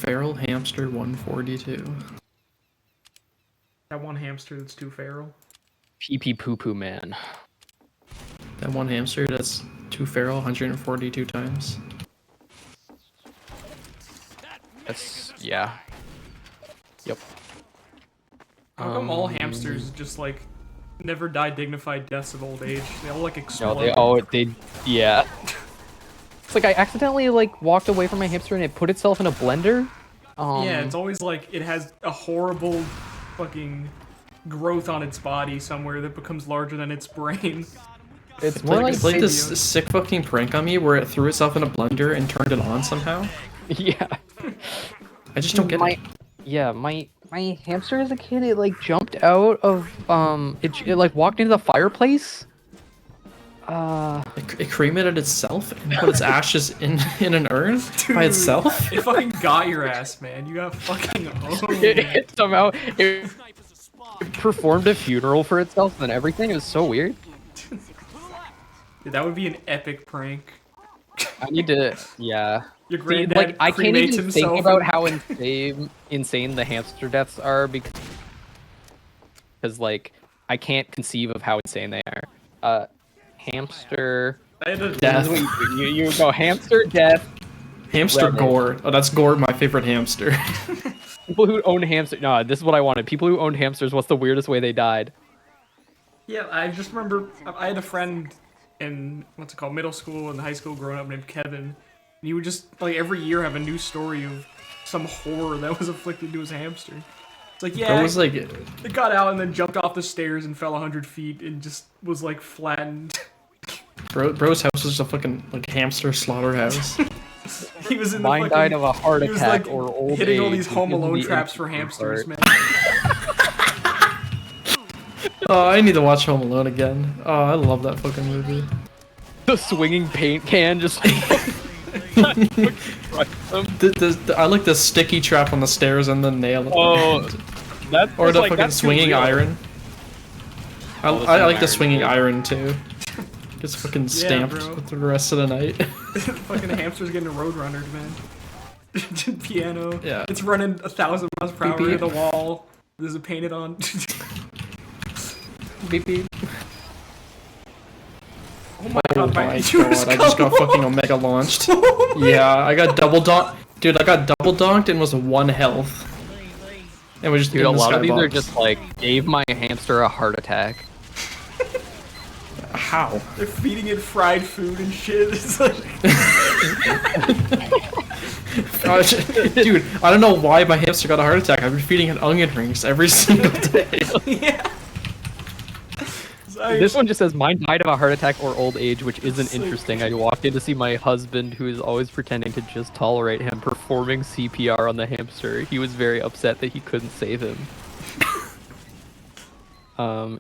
feral hamster 142. That one hamster that's too feral. Pee pee poo poo man. That one hamster that's too feral 142 times. That's yeah. Yep. How come all hamsters just like never die dignified deaths of old age? They all like explode. No, they yeah. It's like I accidentally like walked away from my hamster and it put itself in a blender. Yeah, it's always like it has a horrible fucking growth on its body somewhere that becomes larger than its brain. It's more like It's like this sick fucking prank on me where it threw itself in a blender and turned it on somehow. yeah. I just don't get it. Yeah, my hamster as a kid, it like jumped out of it like walked into the fireplace. It cremated itself and put its ashes in an urn by itself. It fucking got your ass, man. You got fucking owned. It somehow it performed a funeral for itself and everything. It was so weird. Dude, that would be an epic prank. I need to, yeah. Your See, granddad like I can't cremates even himself. think about how insane the hamster deaths are because like I can't conceive of how insane they are. Hamster Death. You go hamster death. Hamster Reddit. gore. Oh, that's Gore, my favorite hamster. People who own hamster. No, this is what I wanted. People who owned hamsters. What's the weirdest way they died? Yeah, I just remember I had a friend in middle school and high school growing up named Kevin. And he would just like every year have a new story of some horror that was afflicted to his hamster. It's like, yeah, It was like it got out and then jumped off the stairs and fell 100 feet and just was like flattened. bro's house was a fucking like hamster slaughterhouse. He was in Mine the died of a heart he was attack like or old hitting age. all these Home which is Alone the traps for interesting hamsters, part. man. Oh, I need to watch Home Alone again. Oh, I love that fucking movie. The swinging paint can just. I like the sticky trap on the stairs and the nail. At the Oh, end. that's Or the like, fucking that's too swinging real. iron. I the like the swinging swinging iron too. Gets fucking stamped bro. for the rest of the night. Fucking hamster's getting roadrunnered, man. Piano. Yeah. It's running 1,000 miles per hour Beep, to beep. the wall. There's a painted on. Beep beep. Oh my Oh god, my you god, I just got fucking Omega launched. Yeah, I got double donked. Dude, I got double donked and was 1 health. And we just Dude, in a the lot of these are skybox. just like gave my hamster a heart attack. How? They're feeding it fried food and shit. It's like... Dude, I don't know why my hamster got a heart attack. I've been feeding it onion rings every single day. yeah. This one just says mine died of a heart attack or old age, which isn't So interesting. I walked in to see my husband, who is always pretending to just tolerate him, performing CPR on the hamster. He was very upset that he couldn't save him.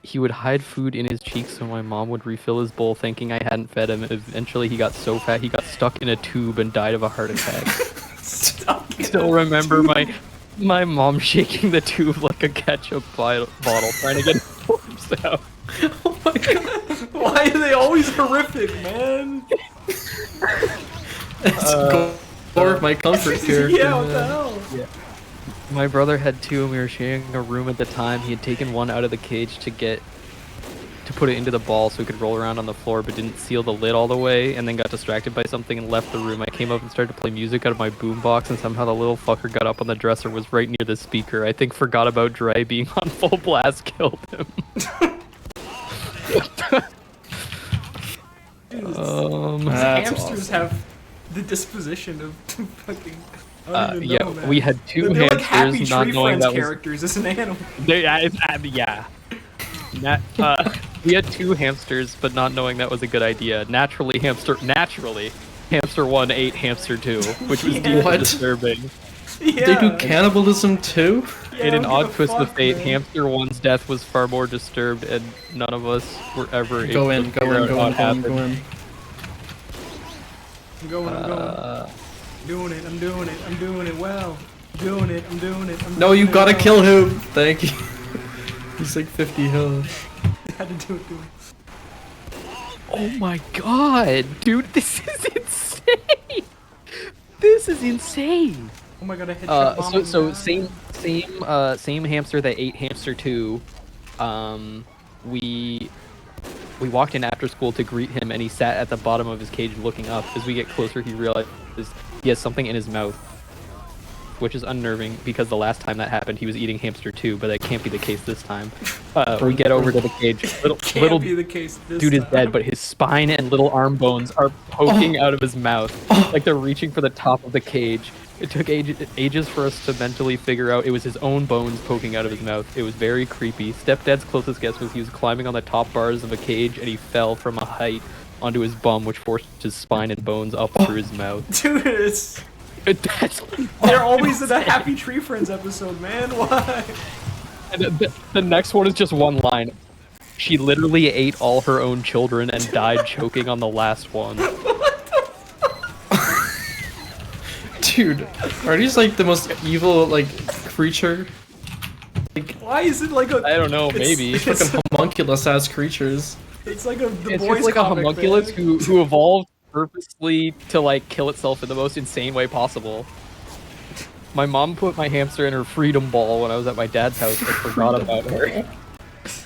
He would hide food in his cheeks so my mom would refill his bowl thinking I hadn't fed him. Eventually he got so fat he got stuck in a tube and died of a heart attack. Still remember my mom shaking the tube like a ketchup bottle trying to get worms out. Oh my god. Why are they always horrific, man? It's Gore, my comfort character. Yeah, what the man. hell? Yeah. My brother had two and we were sharing a room at the time. He had taken one out of the cage to put it into the ball so he could roll around on the floor but didn't seal the lid all the way and then got distracted by something and left the room. I came up and started to play music out of my boombox and somehow the little fucker got up on the dresser, was right near the speaker. I think forgot about Dre being on full blast, killed him. That's Hamsters awesome. have the disposition of fucking... I don't even Yeah, know, man. we had two They're like Happy hamsters not Tree knowing Friends that was... characters. It's an animal. Yeah. We had two hamsters, but not knowing that was a good idea. Naturally, hamster 1 ate hamster 2, which was deeply What? disturbing. Yeah. They do cannibalism too? Yeah, In I an don't odd give a twist of fuck, fate, man. hamster 1's death was far more disturbed, and none of us were ever Go able in, to go figure in, out go what in, go in, happened. go in. I'm going. Doing it. I'm doing it. I'm doing it well. Doing it. I'm doing it. No, you gotta well. kill him. Thank you. He's like 50 health. I had to do it. Oh my god, dude, this is insane! This is insane! Oh my god, I headshot bomb. So same hamster that ate hamster 2. We walked in after school to greet him, and he sat at the bottom of his cage looking up. As we get closer, he realizes he has something in his mouth, which is unnerving because the last time that happened, he was eating hamster 2, but that can't be the case this time. We get over to the cage. Little be the case this dude is time. dead, but his spine and little arm bones are poking out of his mouth, like they're reaching for the top of the cage. It took ages for us to mentally figure out it was his own bones poking out of his mouth. It was very creepy. Stepdad's closest guess was he was climbing on the top bars of a cage and he fell from a height onto his bum, which forced his spine and bones up through his mouth. Dude, it's... They're always in the Happy Tree Friends episode, man. Why? And the next one is just one line. She literally ate all her own children and died choking on the last one. Dude, are these like the most evil like creature? Like, why is it like a... I don't know, maybe. fucking homunculus ass creatures. It's like a The It's Boys just like a comic, homunculus man. who evolved purposely to like kill itself in the most insane way possible. My mom put my hamster in her freedom ball when I was at my dad's house and forgot about her.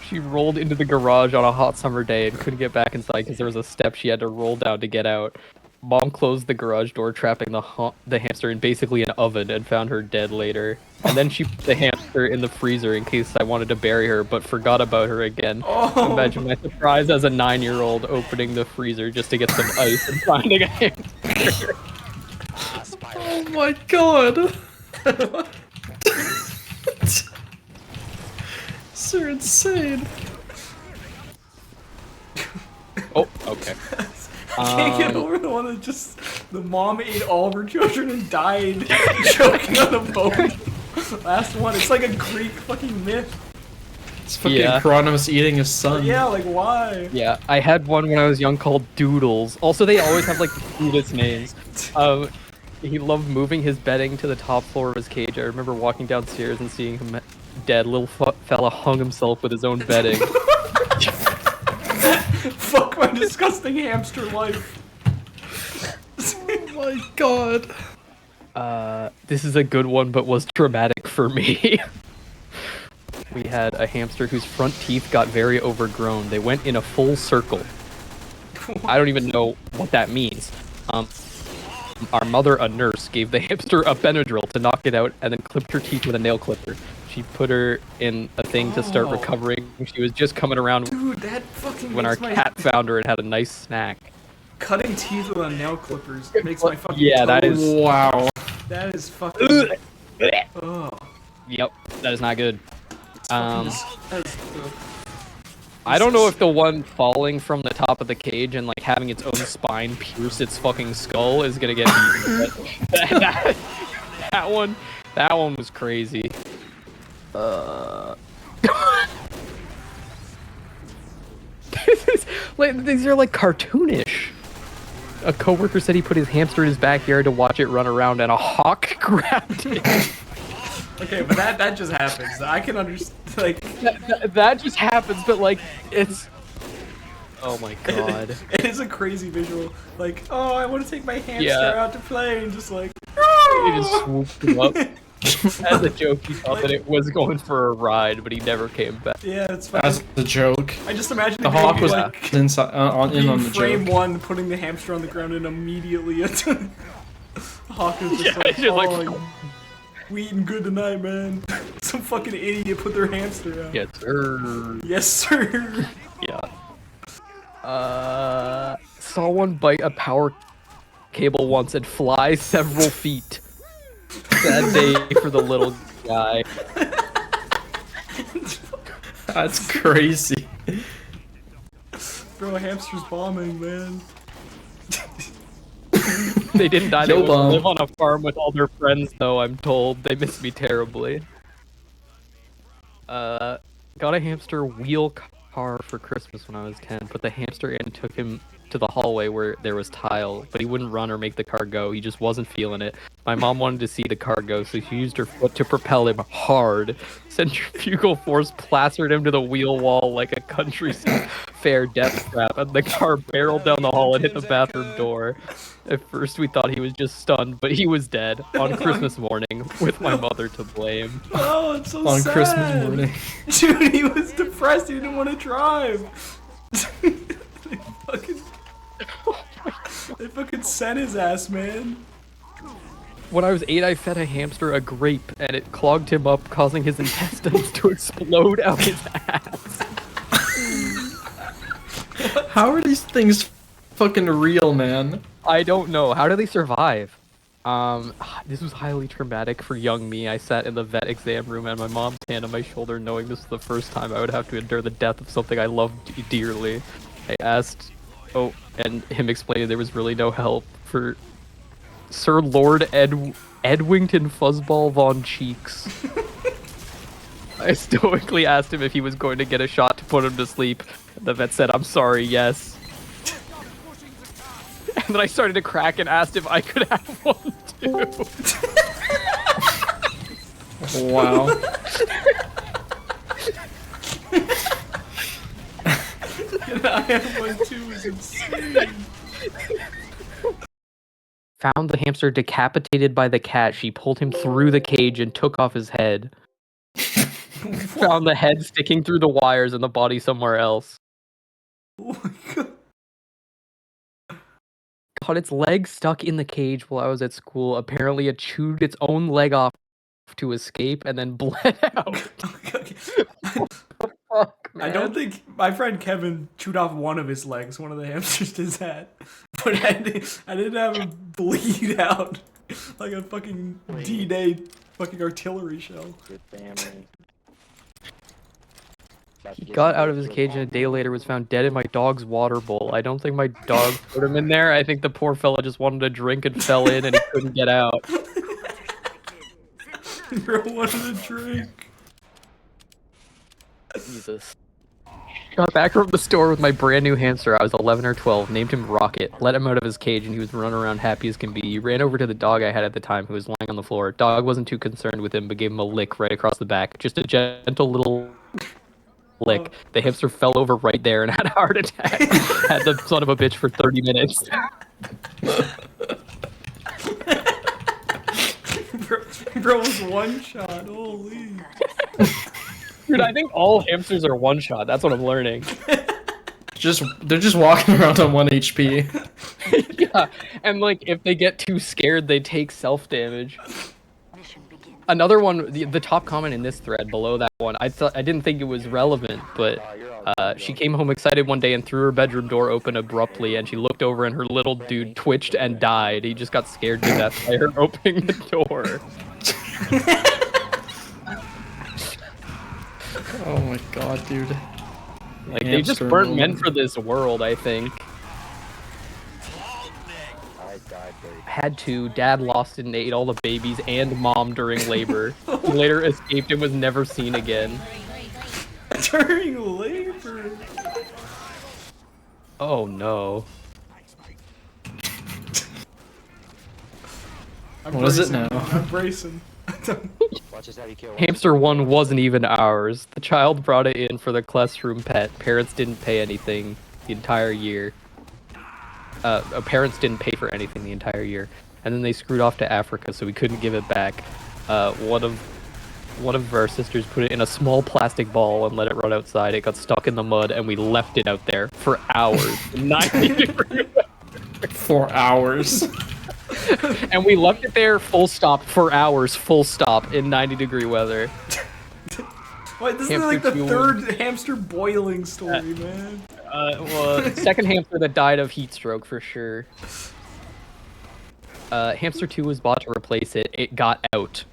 She rolled into the garage on a hot summer day and couldn't get back inside because there was a step she had to roll down to get out. Mom closed the garage door, trapping the hamster in basically an oven, and found her dead later. And then she put the hamster in the freezer in case I wanted to bury her, but forgot about her again. Oh. Imagine my surprise as a 9-year-old opening the freezer just to get some ice and finding a hamster. Oh my god. You're insane. Oh, okay. I can't get over the one that just... The mom ate all of her children and died choking on a bone. Last one. It's like a Greek fucking myth. It's fucking Yeah. Kronos eating his son. Yeah, like why? Yeah, I had one when I was young called Doodles. Also, they always have like the cutest names. He loved moving his bedding to the top floor of his cage. I remember walking downstairs and seeing him dead. Little fella hung himself with his own bedding. Fuck my disgusting hamster life. Oh my god. This is a good one, but was traumatic for me. We had a hamster whose front teeth got very overgrown. They went in a full circle. I don't even know what that means. Our mother, a nurse, gave the hamster a Benadryl to knock it out and then clipped her teeth with a nail clipper. She put her in a thing to start recovering. She was just coming around Dude, that fucking when our cat found her and had a nice snack. Cutting teeth with a nail clippers makes my fucking Yeah, that toes- is... Wow. That is fucking... Ugh. Yep, that is not good. That is, I don't know if the one falling from the top of the cage and like having its own spine pierce its fucking skull is gonna get beaten. But that one was crazy. This is like, these are like cartoonish. A coworker said he put his hamster in his backyard to watch it run around, and a hawk grabbed it. okay, but that just happens. I can understand. Like that just happens, but like it's. Oh my god. it is a crazy visual. Like, oh, I want to take my hamster Yeah. out to play, and just like. He just swooped him up. As a joke, he thought that it was going for a ride, but he never came back. Yeah, it's fine. As the joke. I just imagine The hawk was like inside, in on the frame joke. one, putting the hamster on the ground, and immediately the hawk is just Yeah, like, it's just like- oh, we eating good tonight, man. Some fucking idiot put their hamster out. Yes, sir. Yes, sir. Yeah. Saw one bite a power cable once and fly several feet. Sad day for the little guy. That's crazy. Bro, hamster's bombing, man. They didn't die. They Yo, went to Bomb. live on a farm with all their friends, though, I'm told. They miss me terribly. Got a hamster wheel car for Christmas when I was 10, but the hamster aunt took him to the hallway where there was tile, but he wouldn't run or make the car go. He just wasn't feeling it. My mom wanted to see the car go, so she used her foot to propel him hard. Centrifugal force plastered him to the wheel wall like a country unfair death trap, and the car barreled down the hall and hit the bathroom door. At first, we thought he was just stunned, but he was dead on Christmas morning, with my mother to blame. Oh, it's so On sad. Christmas morning. Dude, he was depressed. He didn't want to drive. They fucking sent his ass, man. When I was 8, I fed a hamster a grape, and it clogged him up, causing his intestines to explode out his ass. How are these things fucking real, man? I don't know. How do they survive? This was highly traumatic for young me. I sat in the vet exam room and my mom's hand on my shoulder, knowing this was the first time I would have to endure the death of something I loved dearly. I asked, and him explained there was really no help for Sir Lord Edwington Fuzzball Von Cheeks. I stoically asked him if he was going to get a shot to put him to sleep. The vet said, "I'm sorry, yes." And then I started to crack and asked if I could have one too. Wow. I have one too is insane. Found the hamster decapitated by the cat. She pulled him through the cage and took off his head. Found the head sticking through the wires and the body somewhere else. Oh my god. Got its leg stuck in the cage while I was at school. Apparently it chewed its own leg off to escape and then bled out. Fuck, I don't think my friend Kevin chewed off one of his legs. One of the hamsters did that, but I didn't have him bleed out like a fucking D-Day fucking artillery shell. He got out of his cage and a day later was found dead in my dog's water bowl. I don't think my dog put him in there. I think the poor fella just wanted a drink and fell in and he couldn't get out. Bro wanted a drink. Jesus. Got back from the store with my brand new hamster. I was 11 or 12. Named him Rocket. Let him out of his cage and he was running around happy as can be. He ran over to the dog I had at the time who was lying on the floor. Dog wasn't too concerned with him but gave him a lick right across the back. Just a gentle little lick. The hamster fell over right there and had a heart attack. Had the son of a bitch for 30 minutes. Bro was one shot. Holy. Dude, I think all hamsters are one shot. That's what I'm learning. They're just walking around on 1 HP. Yeah, and like if they get too scared, they take self damage. Another one, the top comment in this thread below that one, I didn't think it was relevant, but she came home excited one day and threw her bedroom door open abruptly, and she looked over and her little dude twitched and died. He just got scared to death by her opening the door. Oh my god, dude. Like they just weren't meant for this world, I think. Had to. Dad lost and ate all the babies and mom during labor. He later escaped and was never seen again. During labor. Oh no. What is it now? I'm bracing. Hamster 1 wasn't even ours. The child brought it in for the classroom pet. Parents didn't pay anything the entire year. Parents didn't pay for anything the entire year. And then they screwed off to Africa, so we couldn't give it back. One of our sisters put it in a small plastic ball and let it run outside. It got stuck in the mud, and we left it out there for hours. 90 degrees. For hours. And we left it there full stop for hours, full stop, in 90-degree weather. Wait, this is like the third hamster boiling story, man. Well, second hamster that died of heat stroke for sure. Hamster 2 was bought to replace it. It got out.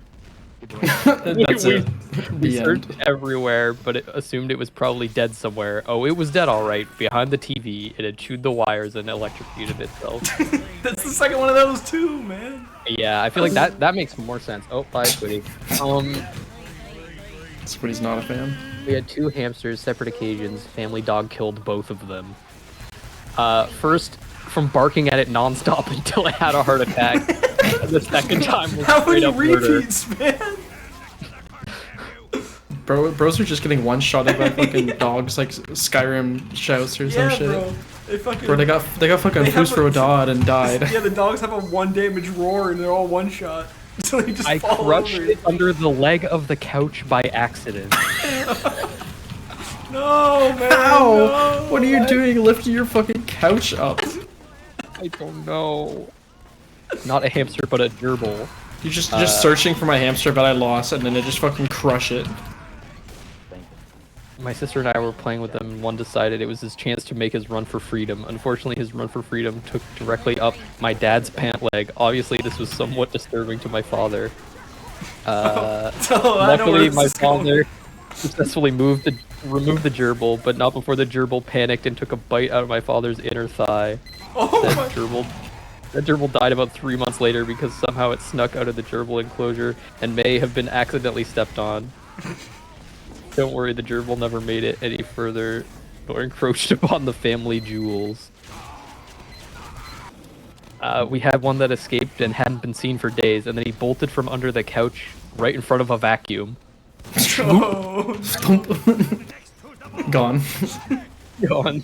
That's it. We The searched end. everywhere, but it assumed it was probably dead somewhere. Oh, it was dead all right. Behind the TV, it had chewed the wires and electrocuted itself. That's the second one of those too, man. Yeah, I feel like that makes more sense. Oh, bye, Squiddy. Squiddy's not a fan. We had 2 hamsters, separate occasions. Family dog killed both of them. First, from barking at it nonstop until it had a heart attack. And the second time was How many straight up murder. repeats, man? bros are just getting one-shotted by fucking dogs like Skyrim shouts or some Yeah, shit. bro. They fucking. Bro, they got fucking They have Fusro a- Dodd and died. Yeah, the dogs have a 1 damage roar and they're all one shot. So they just I fall crushed over. it under the leg of the couch by accident. No, man. How? No. What are you doing lifting your fucking couch up? I don't know. Not a hamster, but a gerbil. You're just searching for my hamster, but I lost, and then I just fucking crush it. My sister and I were playing with them, and one decided it was his chance to make his run for freedom. Unfortunately, his run for freedom took directly up my dad's pant leg. Obviously, this was somewhat disturbing to my father. I know where Luckily, this my is going. father successfully removed the gerbil, but not before the gerbil panicked and took a bite out of my father's inner thigh. Oh That my. gerbil died about 3 months later because somehow it snuck out of the gerbil enclosure and may have been accidentally stepped on. Don't worry, the gerbil never made it any further nor encroached upon the family jewels. We had one that escaped and hadn't been seen for days, and then he bolted from under the couch right in front of a vacuum. Oh. Gone. Gone.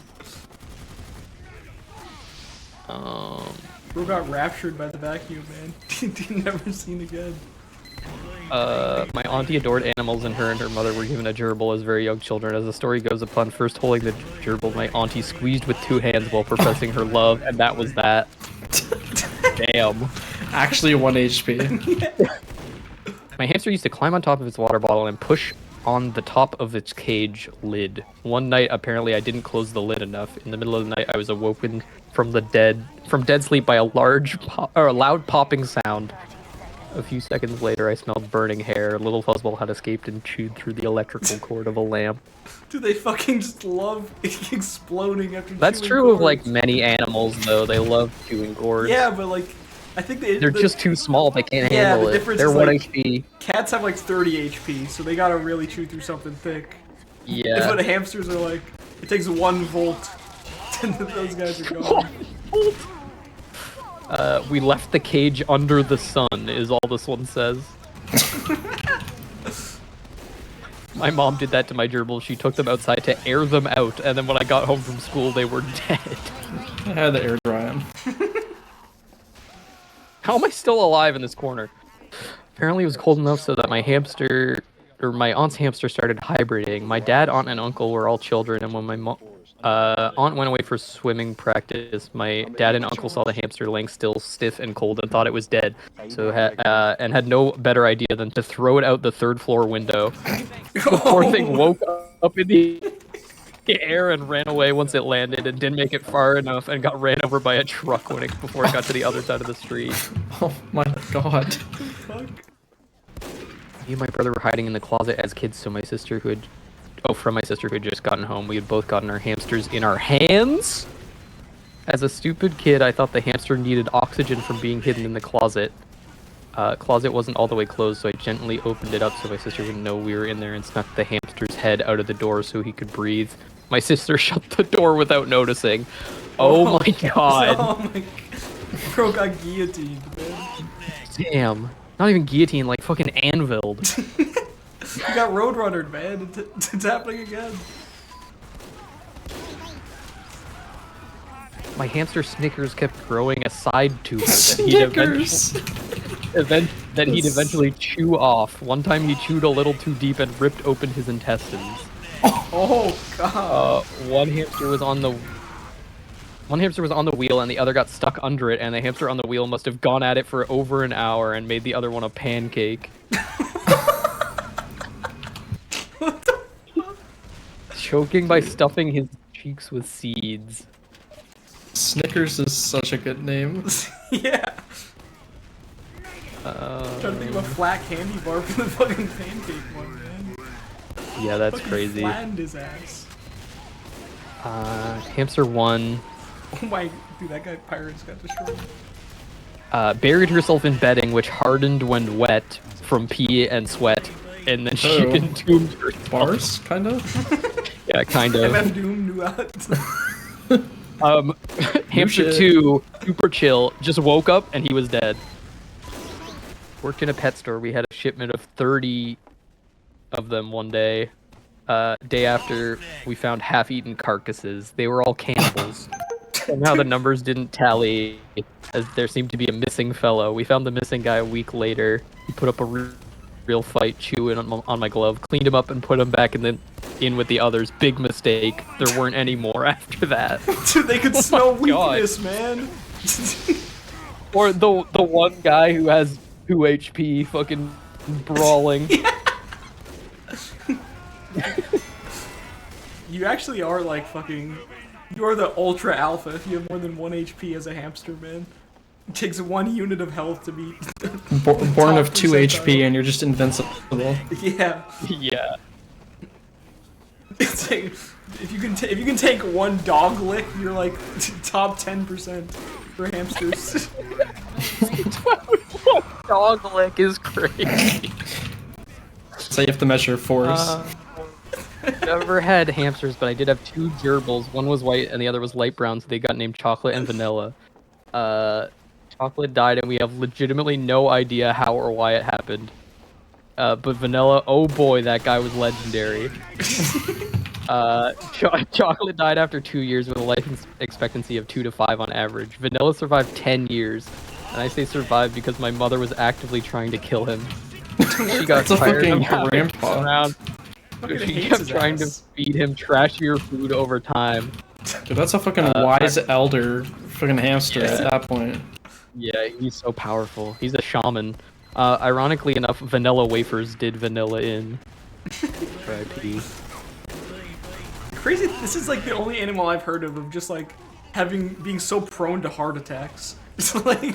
Bro got raptured by the vacuum, man. Never seen again. My auntie adored animals, and her mother were given a gerbil as very young children. As the story goes, upon first holding the gerbil, my auntie squeezed with 2 hands while professing her love, and that was that. Damn. Actually 1 HP. My hamster used to climb on top of its water bottle and push on the top of its cage lid. One night, apparently, I didn't close the lid enough. In the middle of the night, I was awoken from dead sleep by a loud popping sound. A few seconds later, I smelled burning hair. Little Fuzzball had escaped and chewed through the electrical cord of a lamp. Dude, they fucking just love exploding after That's chewing true of cords. like many animals, though. They love chewing cords. Yeah, but like, I think They're just too small. They can't Yeah, handle the it. difference They're is, 1 like- HP. Cats have like 30 HP, so they gotta really chew through something thick. Yeah. But hamsters are like, it takes 1 volt, and those guys are gone. We left the cage under the sun, is all this one says. My mom did that to my gerbils. She took them outside to air them out, and then when I got home from school, they were dead. I had the air dry 'em. How am I still alive in this corner? Apparently it was cold enough so that my aunt's hamster started hibernating. My dad, aunt, and uncle were all children, and when my aunt went away for swimming practice, my dad and uncle saw the hamster laying still, stiff and cold, and thought it was dead. So and had no better idea than to throw it out the 3rd floor window. The poor thing woke up in the air and ran away once it landed, and didn't make it far enough and got ran over by a truck before it got to the other side of the street. Oh my god. Fuck. Me and my brother were hiding in the closet as kids, so my sister who had just gotten home, we had both gotten our hamsters in our hands. As a stupid kid, I thought the hamster needed oxygen from being hidden in the closet. Closet wasn't all the way closed, so I gently opened it up so my sister wouldn't know we were in there, and snuck the hamster's head out of the door so he could breathe. My sister shut the door without noticing. Oh my god. Oh my god. Bro got guillotined, man. Damn. Not even guillotine, like fucking anviled. You got roadrunnered, man. It's happening again. My hamster Snickers kept growing a side tooth Snickers! that he'd eventually chew off. One time he chewed a little too deep and ripped open his intestines. Oh god. One hamster was on the wheel and the other got stuck under it, and the hamster on the wheel must have gone at it for over an hour and made the other one a pancake. Choking by stuffing his cheeks with seeds. Snickers is such a good name. Yeah. Trying to think of a flat candy bar for the fucking pancake one, man. Yeah, that's Fucking crazy. flattened his ass. Hamster 1 Oh my, dude, that guy Pirates got destroyed. buried herself in bedding, which hardened when wet from pee and sweat, and then she Oh. entombed herself. Bars, kind of? Yeah, kind of. MF Doom knew that. Hamster shit. 2, super chill, just woke up and he was dead. Worked in a pet store. We had a shipment of 30 of them one day. Day after, we found half-eaten carcasses. They were all cannibals. Somehow the numbers didn't tally, as there seemed to be a missing fellow. We found the missing guy a week later. He put up a real fight, chewing on my glove, cleaned him up, and put him back in with the others. Big mistake. There weren't any more after that. Dude, they could smell God. weakness, man. Or the one guy who has 2 HP fucking brawling. You actually are like fucking... You're the ultra alpha if you have more than 1 HP as a hamster, man. It takes 1 unit of health to be... Born of 2 HP and you're just invincible. Yeah. Yeah. It's like, if you can take 1 dog lick, you're like top 10% for hamsters. Dog lick is crazy. So you have to measure force. Never had hamsters, but I did have 2 gerbils. One was white and the other was light brown, so they got named Chocolate and Vanilla. Chocolate died and we have legitimately no idea how or why it happened. But Vanilla, oh boy, that guy was legendary. Chocolate died after 2 years with a life expectancy of 2 to 5 on average. Vanilla survived 10 years. And I say survived because my mother was actively trying to kill him. She got tired of having him around. So she kept trying to feed him trashier food over time. Dude, that's a fucking wise elder fucking hamster at that point. Yeah, he's so powerful. He's a shaman. Ironically enough, vanilla wafers did vanilla in. R.I.P. Crazy, this is like the only animal I've heard of just like being so prone to heart attacks. It's like...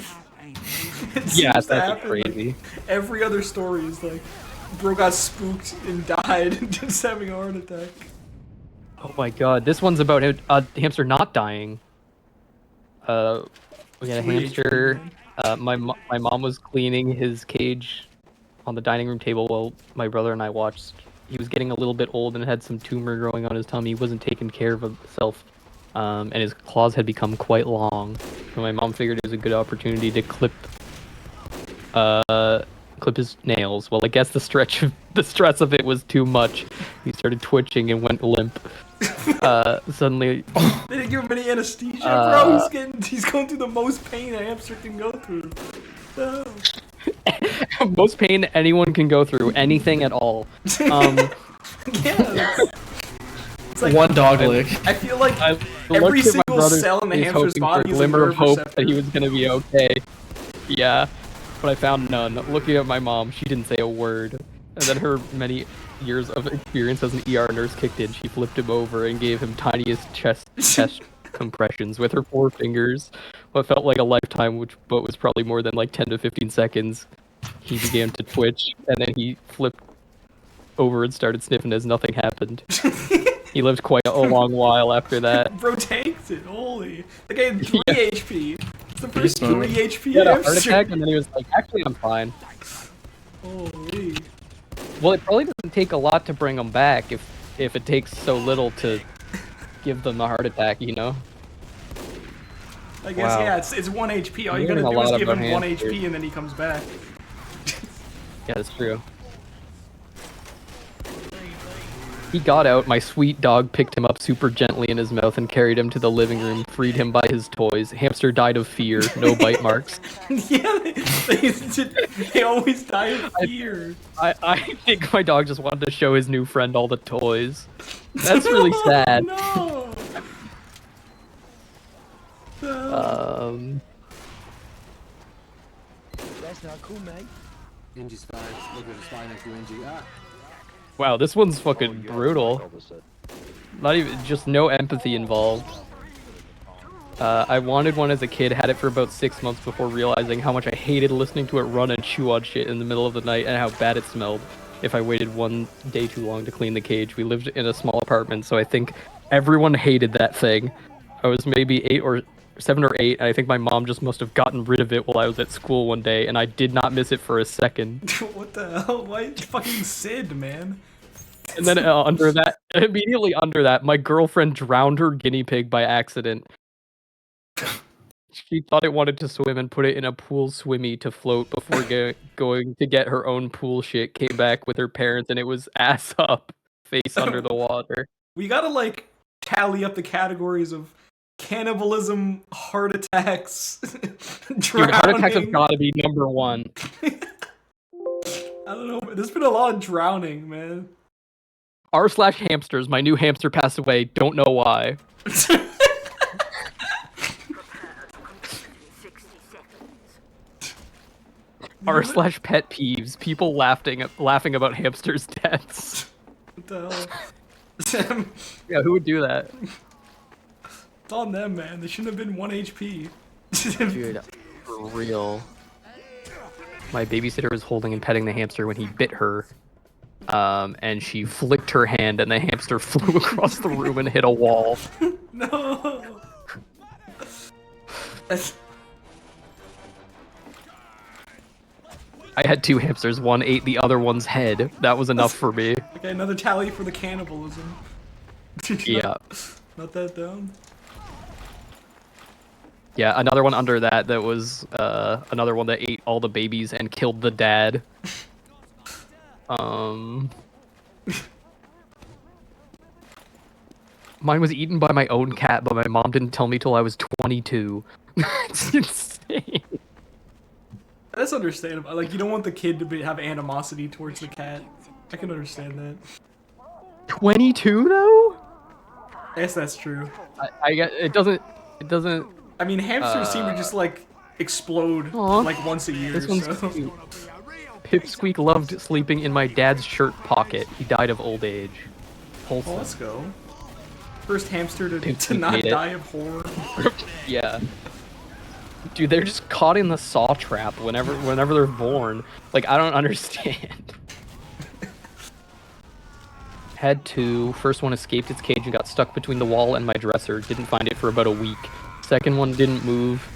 Yeah, that's happen, crazy. Like, every other story is like, bro got spooked and died and just having a heart attack. Oh my god, this one's about a hamster not dying. We had a hamster. My mom was cleaning his cage on the dining room table while my brother and I watched. He was getting a little bit old and had some tumor growing on his tummy. He wasn't taking care of himself, and his claws had become quite long. So my mom figured it was a good opportunity to clip his nails. Well, I guess the stress of it was too much. He started twitching and went limp. Suddenly, they didn't give him any anesthesia, bro. He's going through the most pain a hamster can go through. No. Most pain anyone can go through, anything at all. Yeah. It's like 1 dog lick. I feel like every single cell in the hamster's body is a glimmer of hope receptor. that he was gonna be okay. Yeah, but I found none. Looking at my mom, she didn't say a word. And then her many years of experience as an ER nurse kicked in. She flipped him over and gave him tiniest chest compressions with her 4 fingers. What felt like a lifetime, but was probably more than like 10 to 15 seconds. He began to twitch, and then he flipped over and started sniffing as nothing happened. He lived quite a long while after that. Bro tanked it, holy. The guy had 3 HP. It's the first 3 HP He had a heart hamster. attack, and then he was like, actually, I'm fine. Holy. Well, it probably doesn't take a lot to bring them back if it takes so little to give them a heart attack, you know? I guess, yeah, it's 1 HP. All you gotta do is give him 1 HP and then he comes back. Yeah, that's true. He got out, my sweet dog picked him up super gently in his mouth and carried him to the living room, freed him by his toys. Hamster died of fear, no bite marks. Yeah, they always die of fear. I think my dog just wanted to show his new friend all the toys. That's really sad. No! That's not cool, mate. Inji spy, look at the spy next to Inji. Ah. Wow, this one's fucking brutal. Not even, just no empathy involved. I wanted one as a kid, had it for about 6 months before realizing how much I hated listening to it run and chew on shit in the middle of the night and how bad it smelled if I waited 1 day too long to clean the cage. We lived in a small apartment, so I think everyone hated that thing. I was maybe 7 or 8, and I think my mom just must have gotten rid of it while I was at school one day, and I did not miss it for a second. What the hell? Why fucking Sid, man? And then immediately under that, my girlfriend drowned her guinea pig by accident. She thought it wanted to swim and put it in a pool swimmy to float before going to get her own pool shit. Came back with her parents and it was ass up, face under the water. We gotta like tally up the categories of cannibalism, heart attacks, drowning. Dude, heart attacks have gotta be number one. I don't know, but there's been a lot of drowning, man. r/hamsters. My new hamster passed away. Don't know why. r/pet peeves. People laughing about hamsters' deaths. What the hell? Yeah, who would do that? It's on them, man. They shouldn't have been 1 HP. Dude, for real. My babysitter was holding and petting the hamster when he bit her. And she flicked her hand and the hamster flew across the room and hit a wall. No. I had 2 hamsters. One ate the other one's head. That was enough for me. Okay, another tally for the cannibalism. Yeah. Not that down. Yeah, another one under that was another one that ate all the babies and killed the dad. Mine was eaten by my own cat, but my mom didn't tell me till I was 22. It's insane. That's understandable. Like, you don't want the kid to have animosity towards the cat. I can understand that. 22 though? I guess that's true. I get it doesn't. I mean, hamsters seem to just like explode like once a year. This one's So. cute. Pipsqueak loved sleeping in my dad's shirt pocket. He died of old age. Wholesome. Oh, let's go. First hamster to Pipsqueak not made it. die of horror. Yeah. Dude, they're just caught in the saw trap whenever they're born. Like, I don't understand. Had 2. First one escaped its cage and got stuck between the wall and my dresser. Didn't find it for about a week. Second one didn't move.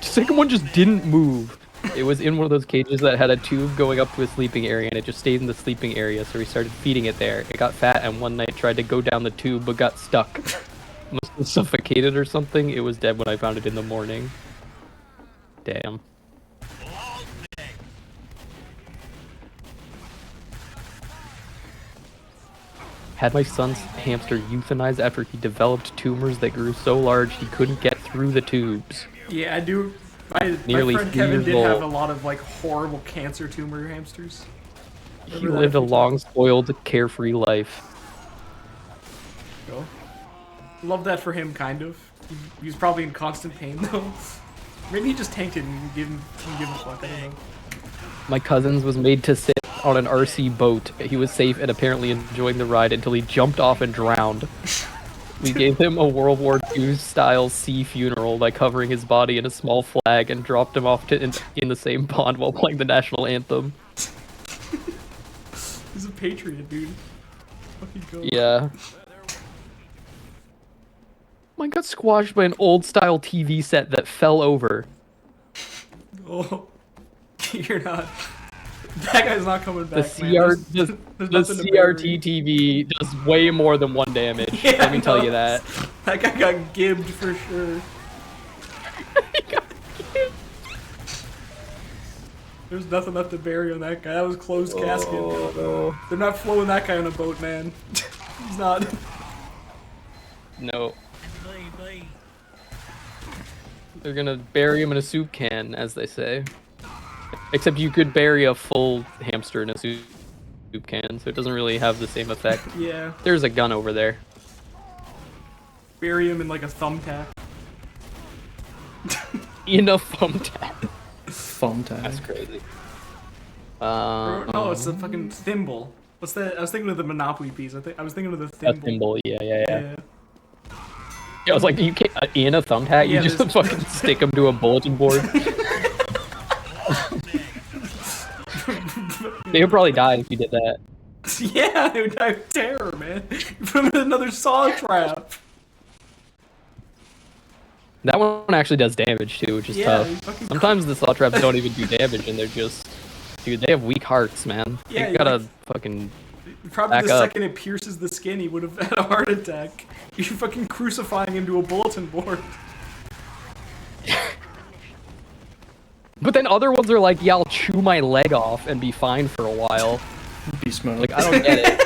Second one just didn't move. It was in one of those cages that had a tube going up to a sleeping area, and it just stayed in the sleeping area, so we started feeding it there. It got fat, and one night tried to go down the tube, but got stuck. Must have suffocated or something. It was dead when I found it in the morning. Damn. Had my son's hamster euthanized after he developed tumors that grew so large he couldn't get through the tubes. Yeah, I do. My Nearly friend 3 Kevin years did have old. a lot of like horrible cancer tumor hamsters. He Remember that lived a few long, spoiled, carefree life. times? Love that for him, kind of. He was probably in constant pain though. Maybe he just tanked it and didn't give a fuck. I don't know. My cousin's was made to sit on an RC boat. He was safe and apparently enjoying the ride until he jumped off and drowned. We gave him a World War II style sea funeral by covering his body in a small flag and dropped him off in the same pond while playing the national anthem. He's a patriot, dude. Fucking go. Yeah. Mine got squashed by an old style TV set that fell over. Oh, you're not. That guy's not coming The back. Man. There's the nothing to CRT bury. TV does way more than 1 damage. Yeah, Let me tell no. you that. That guy got gibbed for sure. There's nothing left to bury on that guy. That was closed casket. no. They're not flowing that guy on a boat, man. He's not. No. They're gonna bury him in a soup can, as they say. Except you could bury a full hamster in a soup can, so it doesn't really have the same effect. Yeah. There's a gun over there. Bury him in like a thumbtack. In a thumbtack. Thumbtack. That's crazy. No, it's a fucking thimble. What's that? I was thinking of the Monopoly piece. I was thinking of the A thimble. thimble, yeah. Yeah. Yeah, I was like, you can't in a thumbtack. Yeah, you just there's- fucking stick them to a bulletin board. They would probably die if you did that. Yeah, they would die of terror, man. You put him in another saw trap. That one actually does damage too, which is Yeah, tough. fucking Sometimes the saw traps don't even do damage, and they're just, dude, they have weak hearts, man. Yeah, They gotta like- fucking. Probably Back the up. second it pierces the skin, he would have had a heart attack. You're fucking crucifying him to a bulletin board. But then other ones are like, yeah, I'll chew my leg off and be fine for a while. Beast mode. Like, I don't get it.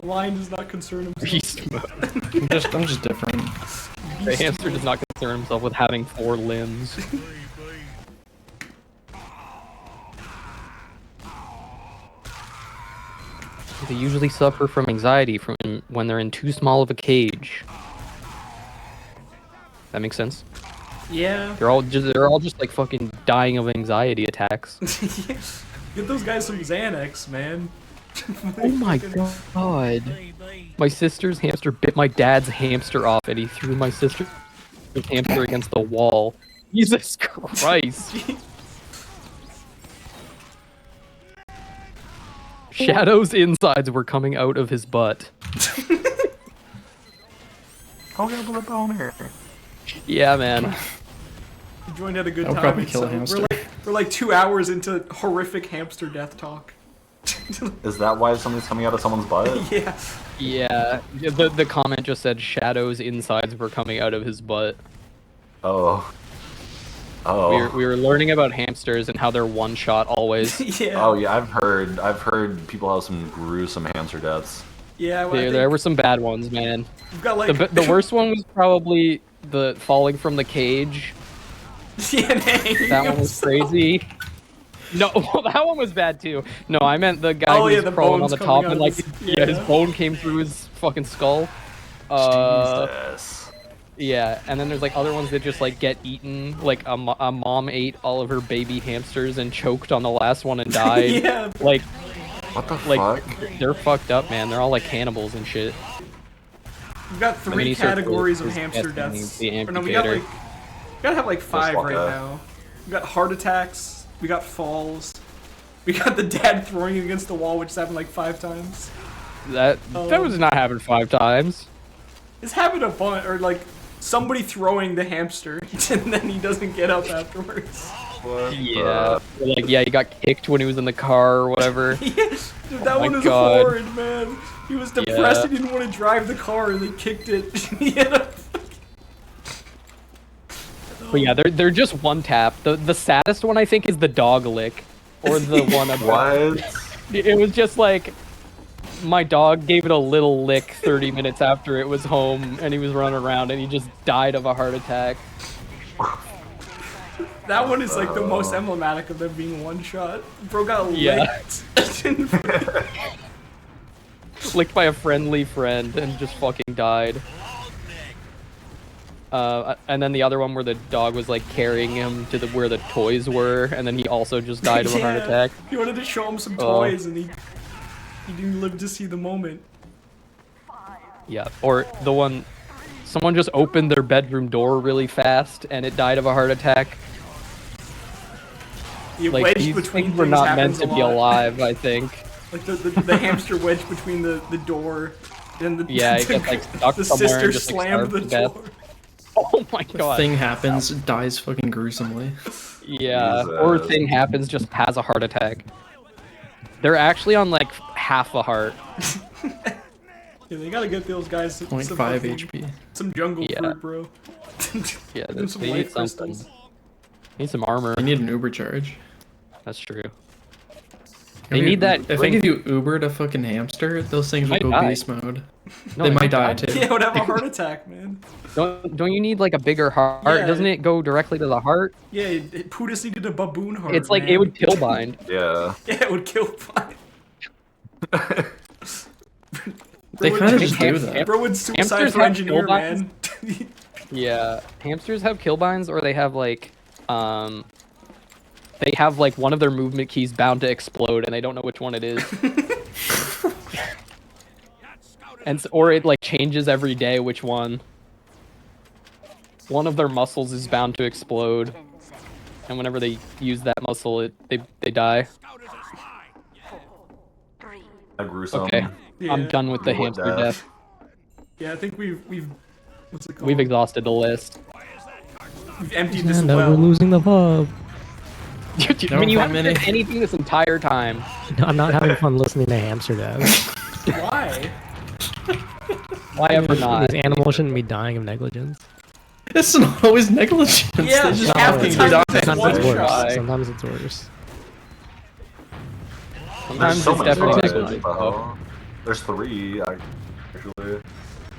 The lion does not concern himself. Beast mode. I'm just different. The hamster does not concern himself with having 4 limbs. They usually suffer from anxiety from when they're in too small of a cage. That makes sense? Yeah. They're all just like fucking dying of anxiety attacks. Get those guys some Xanax, man. Oh my god. My sister's hamster bit my dad's hamster off and he threw my sister's hamster against the wall. Jesus Christ. Shadow's insides were coming out of his butt. I'll get a boner. Yeah, man. Joined had a good I'll time. probably and kill a so hamster. we're like 2 hours into horrific hamster death talk. Is that why something's coming out of someone's butt? Yeah. Yeah, the comment just said Shadow's insides were coming out of his butt. Oh. Oh. We were learning about hamsters and how they're one shot always. Yeah. Oh yeah, I've heard people have some gruesome hamster deaths. Yeah. Well, There were some bad ones, man. we've got like The worst one was probably the falling from the cage. DNA. That one was crazy. No, that one was bad too. No, I meant the guy Oh, who yeah, was the crawling on bones the top coming and out like, of his- yeah, his yeah. bone came through his fucking skull. Jesus. Yeah, and then there's like other ones that just like get eaten. Like a mom ate all of her baby hamsters and choked on the last one and died. Yeah. Like, What the like fuck? they're fucked up, man. They're all like cannibals and shit. We've got 3 Mini categories circle of is hamster destiny, deaths. the Or no, we got amputator. like we gotta have like 5 fuck right up. now. We got heart attacks. We got falls. We got the dad throwing it against the wall, which has happened like 5 times. That was not happened 5 times. It's happened a bunch, or like somebody throwing the hamster, and then he doesn't get up afterwards. Yeah, or like yeah, he got kicked when he was in the car or whatever. Yes, dude, that Oh my one was God. horrid, man. He was depressed. Yeah. He didn't want to drive the car, and they kicked it. He had a But yeah, they're just one tap. The saddest one I think is the dog lick, or the one about. What? It was just like my dog gave it a little lick 30 minutes after it was home, and he was running around, and he just died of a heart attack. That one is like the most emblematic of them being one shot. Bro got Yeah. licked. Licked by a friendly friend and just fucking died. And then the other one where the dog was like carrying him to where the toys were, and then he also just died of a heart Yeah. attack. He wanted to show him some Oh. toys, and he didn't live to see the moment. Yeah, or the one, someone just opened their bedroom door really fast and it died of a heart attack. The Like, wedge these between things were things not meant happens to a be lot. alive, I think. Like the hamster wedge between the door and the Yeah, it gets, like, stuck the somewhere sister and just, like, slammed starved the to death. door. Oh my god. Thing happens, dies fucking gruesomely. Yeah, or Jesus. thing happens, just has a heart attack. They're actually on like half a heart. Yeah, they gotta get those guys some 0.5 fucking- HP. Some jungle Yeah. fruit, bro. Yeah, Give them some they life need something. crystals. Need some armor. I need an Uber charge. That's true. If They you- need that. If I give you Uber to fucking hamster, those things Might would go die. beast mode. No, They might die die. too. Yeah, it would have a heart attack, man. Don't you need like a bigger heart? Yeah. Doesn't it go directly to the heart? Yeah, Putis needed a baboon heart. It's like man. it would kill bind. Yeah. Yeah, it would kill fine. They Bro kind of would- just do that. Bro would suicide Hamsters for have engineer, kill man. Yeah, hamsters have kill binds, or they have like, they have like one of their movement keys bound to explode, and they don't know which one it is. Or it like changes every day which one. One of their muscles is bound to explode, and whenever they use that muscle, they die. A gruesome. Okay, Yeah. I'm done with the What hamster death? death. Yeah, I think we've what's it called? We've exhausted the list. We've emptied this And we're well. losing the pub. I No mean, you fun, haven't Minnie. said anything this entire time. No, I'm not having fun listening to hamster death. Why? Why ever not? These animals shouldn't be dying of negligence. It's not always negligence. Yeah, They just half the fucking time die. it's Sometimes one it's worse. try. Sometimes it's worse. Sometimes so it's many definitely tries, negligence. what the hell? There's 3, actually.